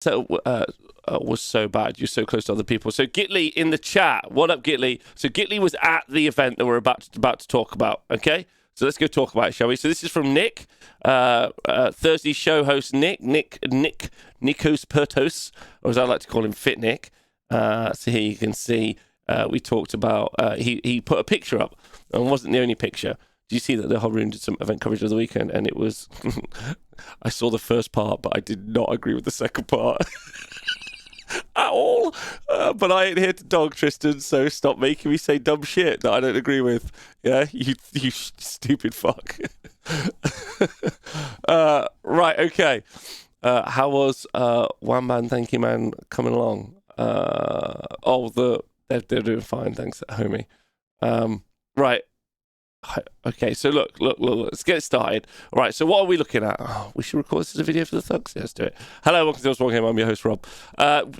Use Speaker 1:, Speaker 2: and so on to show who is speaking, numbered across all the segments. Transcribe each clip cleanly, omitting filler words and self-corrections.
Speaker 1: So was so bad. You're so close to other people. So Gitley in the chat. What up, Gitley? So Gitley was at the event that we're about to talk about. Okay, so let's go talk about it, shall we? So this is from Nick, Thursday show host Nikos Pertos, or as I like to call him, Fit Nick. So here you can see we talked about. He put a picture up, and wasn't the only picture. Do you see that the whole room did some event coverage of the weekend, and it was. I saw the first part, but I did not agree with the second part at all. But I ain't here to dog Tristan, so stop making me say dumb shit that I don't agree with. Yeah, you stupid fuck. Right, okay. How was One Man Thank You Man coming along? They're doing fine, thanks, homie. Right. Okay, so look, let's get started. All right, so what are we looking at? Oh, we should record this as a video for the thugs. Yeah, let's do it. Hello, welcome to Wargamer. I'm your host, Rob. I'm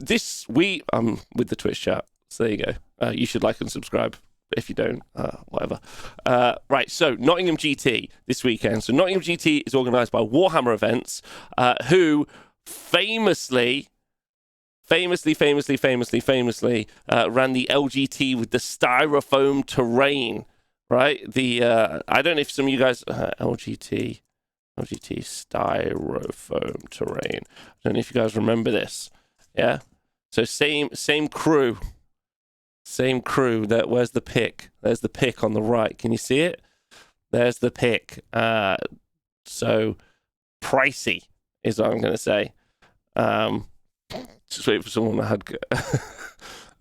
Speaker 1: with the Twitch chat, so there you go. You should like and subscribe. If you don't, whatever. Right, so Nottingham GT this weekend. So Nottingham GT is organised by Warhammer Events, who famously ran the LGT with the styrofoam terrain. Right, I don't know if some of you guys LGT styrofoam terrain. I don't know if you guys remember this. Yeah, so same crew. That where's the pick? There's the pick on the right. Can you see it? There's the pick. So pricey is what I'm going to say. Just wait for someone that had.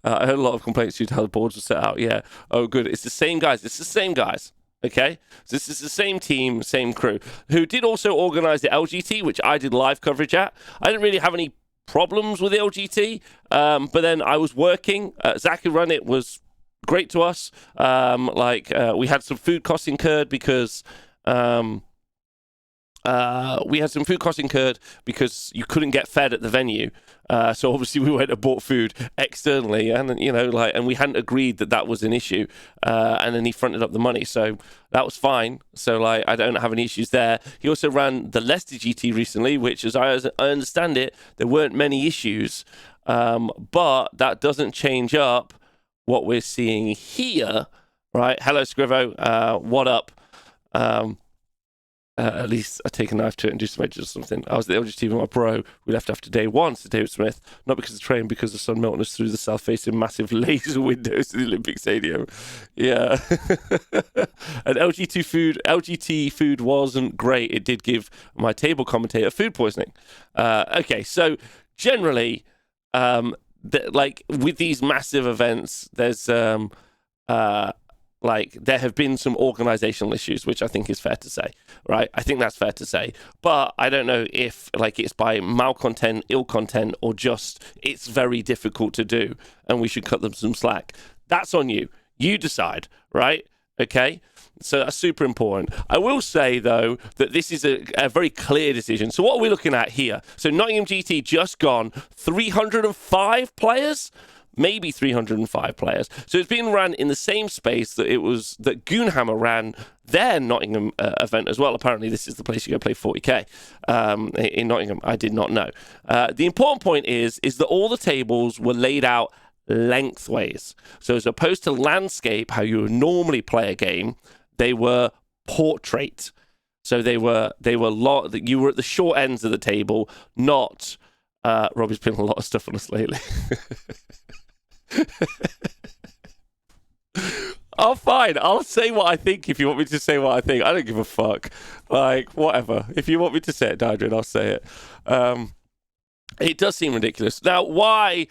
Speaker 1: I heard a lot of complaints due to how the boards were set out. Yeah. Oh, good. It's the same guys. Okay? So this is the same team, same crew, who did also organise the LGT, which I did live coverage at. I didn't really have any problems with the LGT, but then I was working. Zach, who ran it, was great to us. We had some food costs incurred because... because you couldn't get fed at the venue. So obviously we went and bought food externally, and and we hadn't agreed that was an issue. And then he fronted up the money, so that was fine. So I don't have any issues there. He also ran the Leicester GT recently, which, as I understand it, there weren't many issues. But that doesn't change up what we're seeing here, right? Hello, Scrivo. What up? At least I take a knife to it and do some edges or something. I was at the LGT with my bro. We left after day one to David Smith, not because of the train, because the sun melted us through the south-facing massive laser windows to the Olympic Stadium. Yeah. And LGT food wasn't great. It did give my table commentator food poisoning. Okay, so generally, with these massive events, there's there have been some organizational issues, which I think is fair to say, right? I think that's fair to say. But I don't know if it's by malcontent, ill content, or just it's very difficult to do and we should cut them some slack. That's on you. You decide, right? Okay? So that's super important. I will say, though, that this is a very clear decision. So what are we looking at here? So Nottingham GT just gone 305 players? Maybe 305 players. So it's been run in the same space that Goonhammer ran their Nottingham event as well. Apparently, this is the place you go play 40k in Nottingham. I did not know. The important point is that all the tables were laid out lengthways. So as opposed to landscape, how you would normally play a game, they were portrait. So you were at the short ends of the table, not. Robbie's putting a lot of stuff on us lately. Oh, fine. I'll say what I think if you want me to say what I think. I don't give a fuck. Whatever. If you want me to say it, Dydrin, I'll say it. It does seem ridiculous. Now, why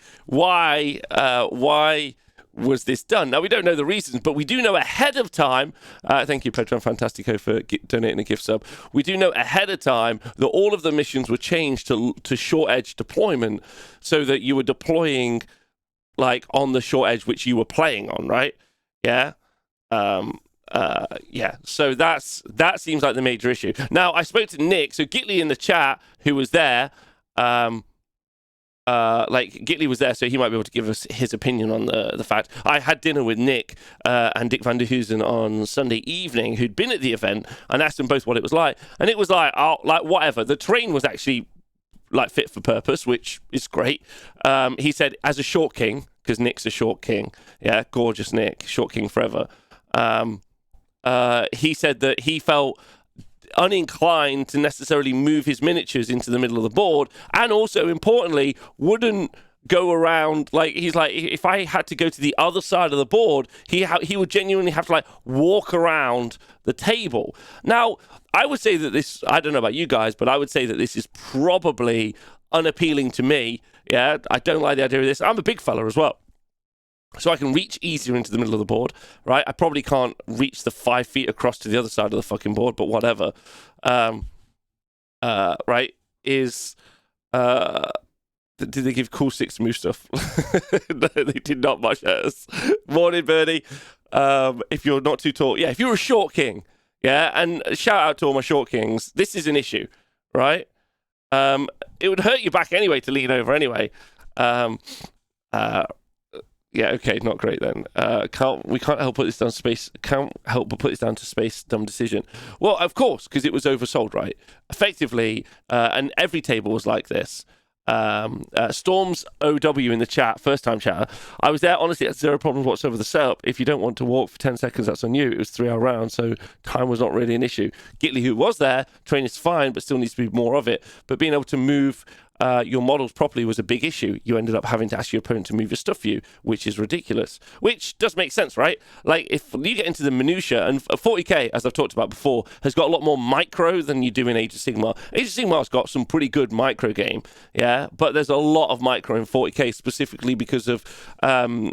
Speaker 1: was this done? Now, we don't know the reasons, but we do know ahead of time. Thank you, Petron Fantastico, for donating a gift sub. We do know ahead of time that all of the missions were changed to short edge deployment, so that you were deploying on the short edge which you were playing on, right? Yeah. Yeah. So that seems like the major issue. Now, I spoke to Nick, so Gitley in the chat, who was there. Gitley was there, so he might be able to give us his opinion on the fact. I had dinner with Nick and Dick van der Hoosen on Sunday evening, who'd been at the event, and asked them both what it was like. And it was whatever. The terrain was actually like fit for purpose, which is great. He said, as a short king, because Nick's a short king, yeah, gorgeous Nick, short king forever. He said that he felt uninclined to necessarily move his miniatures into the middle of the board, and also importantly wouldn't go around, like, he's like, if I had to go to the other side of the board, he would genuinely have to like walk around the table. Now I would say that this, I don't know about you guys, but I would say that this is probably unappealing to me. Yeah, I don't like the idea of this. I'm a big fella as well, so I can reach easier into the middle of the board, right? I probably can't reach the 5 feet across to the other side of the fucking board, but whatever. Right? Did they give cool sticks to move stuff? No, they did not much else. Morning, Bernie. If you're not too tall, yeah, if you're a short king, yeah, and shout out to all my short kings, this is an issue, right? It would hurt your back anyway to lean over anyway. Yeah, okay, not great then. We can't help put this down to space. Can't help but put this down to space. Dumb decision. Well, of course, because it was oversold, right? Effectively, and every table was like this. Storms OW in the chat, first time chatter. I was there, honestly, had zero problems whatsoever with the setup. If you don't want to walk for 10 seconds, that's on you. It was 3-hour round, so time was not really an issue. Gitley, who was there, training is fine, but still needs to be more of it. But being able to move your models properly was a big issue. You ended up having to ask your opponent to move your stuff for you, which is ridiculous. Which does make sense, right? Like, if you get into the minutiae, and 40k, as I've talked about before, has got a lot more micro than you do in Age of Sigmar. Age of Sigmar's got some pretty good micro game, yeah? But there's a lot of micro in 40k, specifically because of the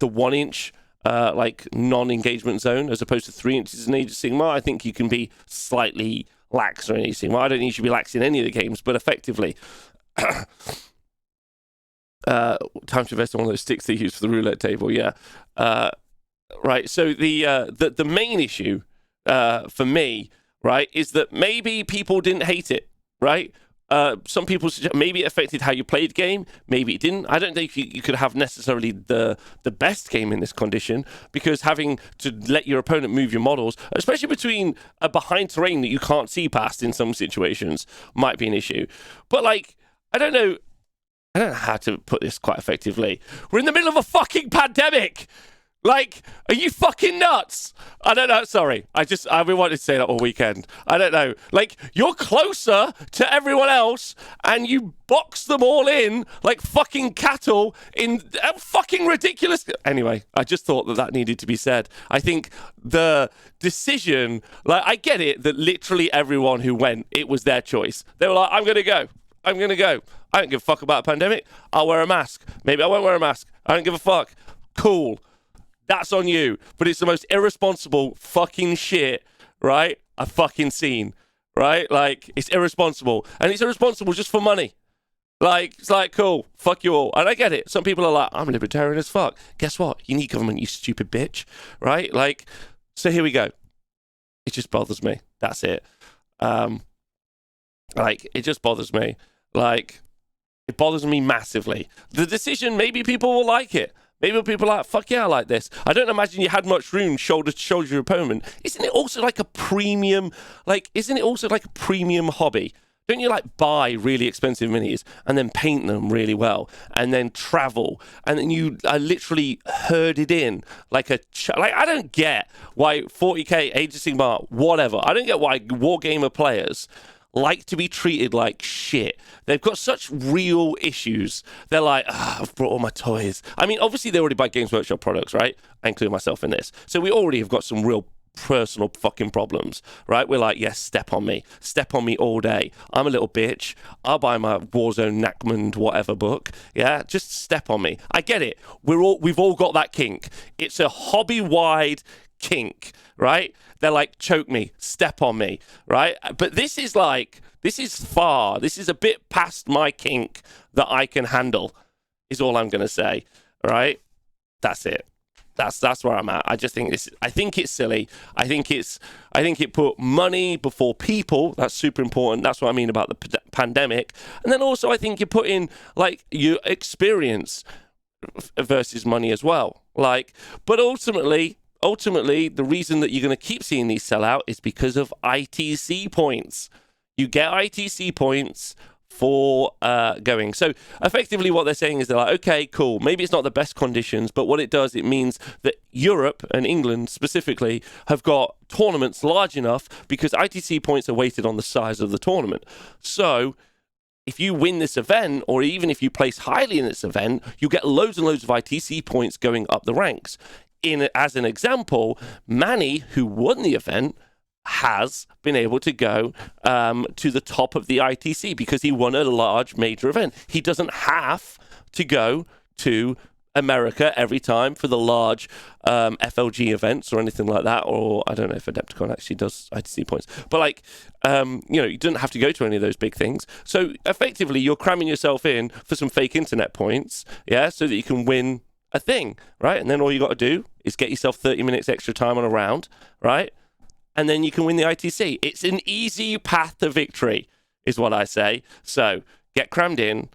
Speaker 1: 1-inch like non-engagement zone, as opposed to 3 inches in Age of Sigmar. I think you can be slightly lax or anything. Well, I don't think you should be lax in any of the games, but effectively, time to invest in one of those sticks they use for the roulette table. Yeah, right. So the main issue for me, right, is that maybe people didn't hate it, right? Some people suggest maybe it affected how you played the game, maybe it didn't. I don't think you could have necessarily the best game in this condition, because having to let your opponent move your models, especially between a behind terrain that you can't see past in some situations, might be an issue. But like, I don't know how to put this quite effectively. We're in the middle of a fucking pandemic. Like, are you fucking nuts? I don't know. Sorry. I've been wanting to say that all weekend. I don't know. Like, you're closer to everyone else and you box them all in like fucking cattle in fucking ridiculous. Anyway, I just thought that needed to be said. I think the decision, like, I get it that literally everyone who went, it was their choice. They were like, I'm going to go. I don't give a fuck about a pandemic. I'll wear a mask. Maybe I won't wear a mask. I don't give a fuck. Cool. That's on you. But it's the most irresponsible fucking shit, right, I've fucking seen, right? Like, it's irresponsible. And it's irresponsible just for money. Like, it's like, cool, fuck you all. And I get it. Some people are like, I'm libertarian as fuck. Guess what? You need government, you stupid bitch, right? Like, so here we go. It just bothers me. That's it. Like, it just bothers me. Like, it bothers me massively. The decision, maybe people will like it. Maybe people are like, fuck yeah, I like this. I don't imagine you had much room shoulder to shoulder your opponent. Isn't it also like a premium, hobby? Don't you like buy really expensive minis and then paint them really well and then travel and then you literally herd it in like a I don't get why 40k, Age of Sigmar, whatever. I don't get why Wargamer players like to be treated like shit. They've got such real issues. They're like, I've brought all my toys. I mean, obviously they already buy Games Workshop products, right? I include myself in this. So we already have got some real personal fucking problems, right? We're like, yes, step on me all day. I'm a little bitch. I'll buy my Warzonenachmund whatever book. Yeah, just step on me. I get it. We've all got that kink. It's a hobby-wide kink, right? They're like, choke me, step on me, right? But this is a bit past my kink that I can handle, is all I'm going to say, right? That's it. That's where I'm at. I think it's silly. I think it put money before people. That's super important. That's what I mean about the pandemic. And then also I think you put in like your experience versus money as well. Like, but ultimately, the reason that you're going to keep seeing these sell out is because of ITC points. You get ITC points for going. So effectively what they're saying is they're like, okay, cool, maybe it's not the best conditions, but what it does, it means that Europe and England specifically have got tournaments large enough because ITC points are weighted on the size of the tournament. So if you win this event, or even if you place highly in this event, you get loads and loads of ITC points going up the ranks. As an example, Manny, who won the event, has been able to go to the top of the ITC because he won a large major event. He doesn't have to go to America every time for the large FLG events or anything like that, or I don't know if Adepticon actually does ITC points, but like, you don't have to go to any of those big things. So effectively, you're cramming yourself in for some fake internet points, yeah, so that you can win a thing, right? And then all you got to do is get yourself 30 minutes extra time on a round, right? And then you can win the ITC. It's an easy path to victory, is what I say. So get crammed in,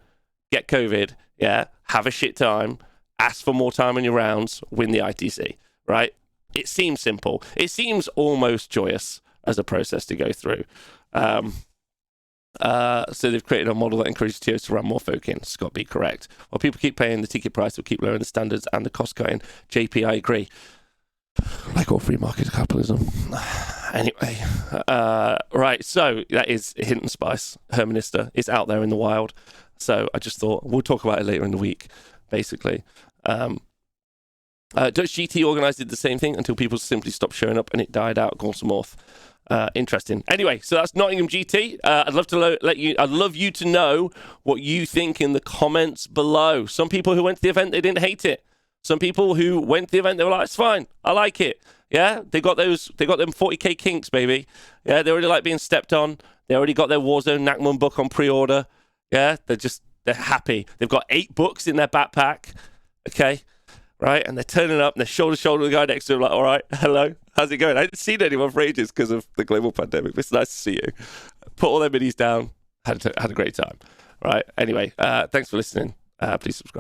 Speaker 1: get COVID, yeah, have a shit time, ask for more time in your rounds, win the ITC, right? It seems simple. It seems almost joyous as a process to go through. So they've created a model that encourages TOs to run more folk in. Scott, be correct. While people keep paying, the ticket price will keep lowering the standards and the cost cutting. JP, I agree. Like all free market capitalism. Anyway, right, so that is Hint and Spice, Hermanista. It's out there in the wild. So I just thought, we'll talk about it later in the week, basically. Dutch GT organised did the same thing until people simply stopped showing up and it died out. Gorsamorth. Interesting. Anyway, so that's Nottingham GT. I'd love you to know what you think in the comments below. Some people who went to the event, they didn't hate it. Some people who went to the event, they were like, it's fine. I like it. Yeah, they got them 40k kinks, baby. Yeah, they already like being stepped on. They already got their Warzone book on pre-order. Yeah, they're happy. They've got 8 books in their backpack. Okay, right? And they're turning up and they're shoulder to shoulder with the guy next to them, like, all right, hello, how's it going? I hadn't seen anyone for ages because of the global pandemic. It's nice to see you. Put all their minis down. Had a great time. Right, anyway, thanks for listening. Please subscribe.